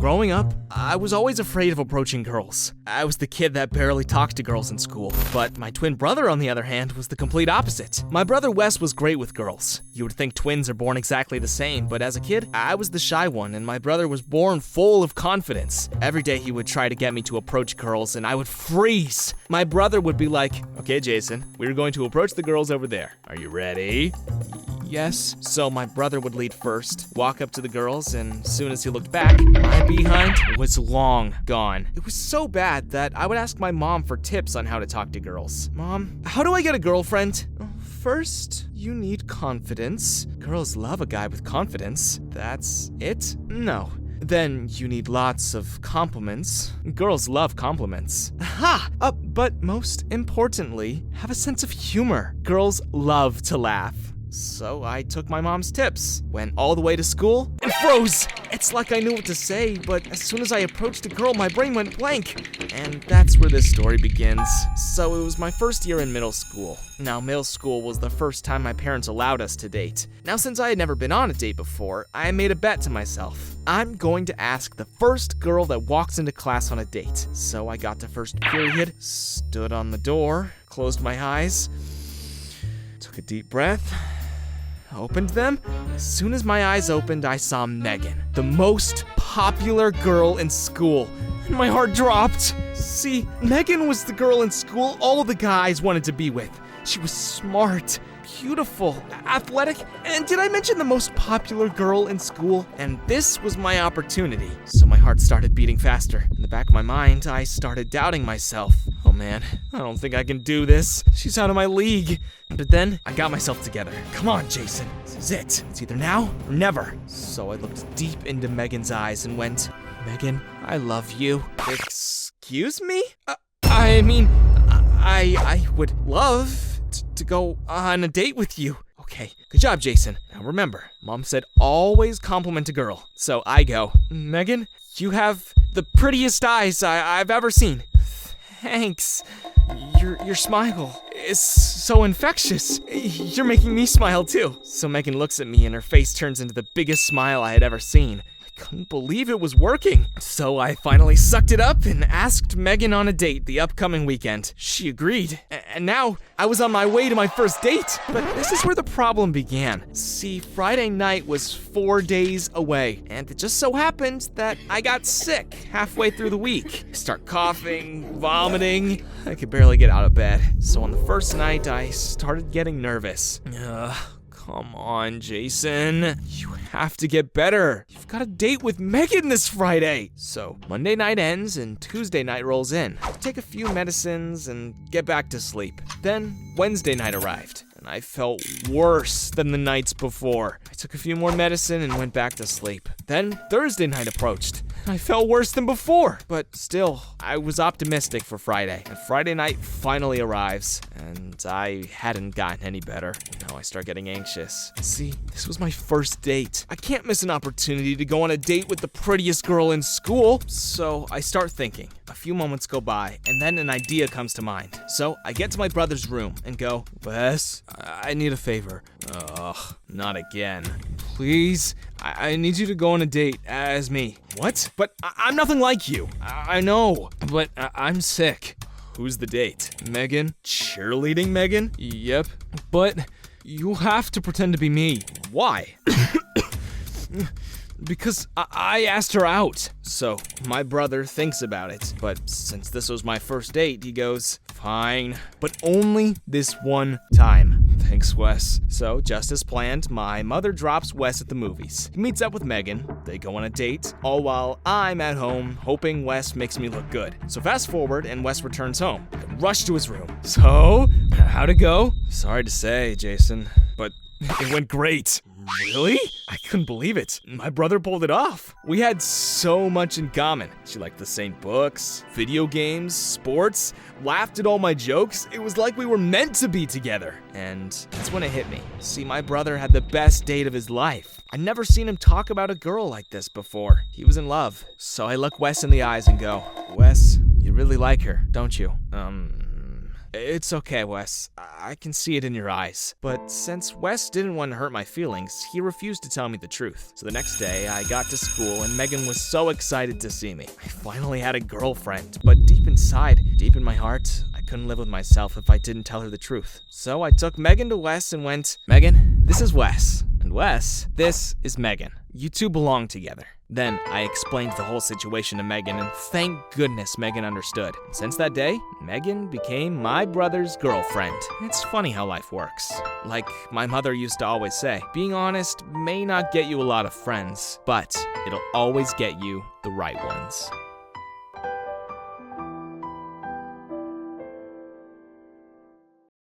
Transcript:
Growing up, I was always afraid of approaching girls. I was the kid that barely talked to girls in school. But my twin brother, on the other hand, was the complete opposite. My brother Wes was great with girls. You would think twins are born exactly the same, but as a kid, I was the shy one, and my brother was born full of confidence. Every day he would try to get me to approach girls, and I would freeze. My brother would be like, "Okay, Jason, we're going to approach the girls over there. Are you ready?" Yes. So my brother would lead first, walk up to the girls, and as soon as he looked back, my behind was long gone. It was so bad that I would ask my mom for tips on how to talk to girls. "Mom, how do I get a girlfriend?" "First, you need confidence. Girls love a guy with confidence. That's it?" "No. Then you need lots of compliments. Girls love compliments." "Ha! But most importantly, have a sense of humor. Girls love to laugh." So I took my mom's tips, went all the way to school, and froze. It's like I knew what to say, but as soon as I approached a girl, my brain went blank. And that's where this story begins. So it was my first year in middle school. Now, middle school was the first time my parents allowed us to date. Now, since I had never been on a date before, I made a bet to myself. I'm going to ask the first girl that walks into class on a date. So I got to first period, stood on the door, closed my eyes, took a deep breath, opened them. As soon as my eyes opened, I saw Megan, the most popular girl in school, and my heart dropped. See, Megan was the girl in school all the guys wanted to be with. She was smart, beautiful, athletic, and did I mention the most popular girl in school? And this was my opportunity. So my heart started beating faster. In the back of my mind, I started doubting myself. Oh man, I don't think I can do this. She's out of my league. But then, I got myself together. Come on, Jason. This is it. It's either now or never. So I looked deep into Megan's eyes and went, "Megan, I love you." Excuse me? I would love to go on a date with you. Okay, good job, Jason. Now remember, Mom said always compliment a girl. So I go, "Megan, you have the prettiest eyes I've ever seen." "Thanks. Your smile is so infectious. You're making me smile too." So Megan looks at me and her face turns into the biggest smile I had ever seen. I couldn't believe it was working. So I finally sucked it up and asked Megan on a date the upcoming weekend. She agreed. And now I was on my way to my first date. But this is where the problem began. See, Friday night was 4 days away. And it just so happened that I got sick halfway through the week. I start coughing, vomiting. I could barely get out of bed. So on the first night, I started getting nervous. Come on, Jason. You have to get better. You've got a date with Megan this Friday. So Monday night ends and Tuesday night rolls in. I take a few medicines and get back to sleep. Then Wednesday night arrived, and I felt worse than the nights before. I took a few more medicine and went back to sleep. Then Thursday night approached. I felt worse than before, but still, I was optimistic for Friday. And Friday night finally arrives, and I hadn't gotten any better. Now I start getting anxious. See, this was my first date. I can't miss an opportunity to go on a date with the prettiest girl in school. So I start thinking. A few moments go by, and then an idea comes to mind. So I get to my brother's room and go, "Wes, I need a favor." "Ugh, not again. Please, I need you to go on a date as me." "What? But I'm nothing like you." I know, but I'm sick." "Who's the date? Megan? Cheerleading Megan?" "Yep. But you have to pretend to be me." "Why?" "Because I asked her out." So my brother thinks about it, but since this was my first date, he goes, "Fine, but only this one time." "Thanks, Wes." So just as planned, my mother drops Wes at the movies. He meets up with Megan, they go on a date, all while I'm at home hoping Wes makes me look good. So fast forward and Wes returns home. I rush to his room. "So, how'd it go?" "Sorry to say, Jason, but it went great." "Really?" I couldn't believe it. My brother pulled it off. We had so much in common. She liked the same books, video games, sports, laughed at all my jokes. It was like we were meant to be together. And that's when it hit me. See, my brother had the best date of his life. I'd never seen him talk about a girl like this before. He was in love. So I look Wes in the eyes and go, "Wes, you really like her, don't you?" It's okay, Wes. I can see it in your eyes. But since Wes didn't want to hurt my feelings, he refused to tell me the truth. So the next day, I got to school and Megan was so excited to see me. I finally had a girlfriend, but deep inside, deep in my heart, I couldn't live with myself if I didn't tell her the truth. So I took Megan to Wes and went, Megan, this is Wes. And Wes, this is Megan. You two belong together. Then I explained the whole situation to Megan, and thank goodness Megan understood. And since that day, Megan became my brother's girlfriend. It's funny how life works. Like my mother used to always say, being honest may not get you a lot of friends, but it'll always get you the right ones.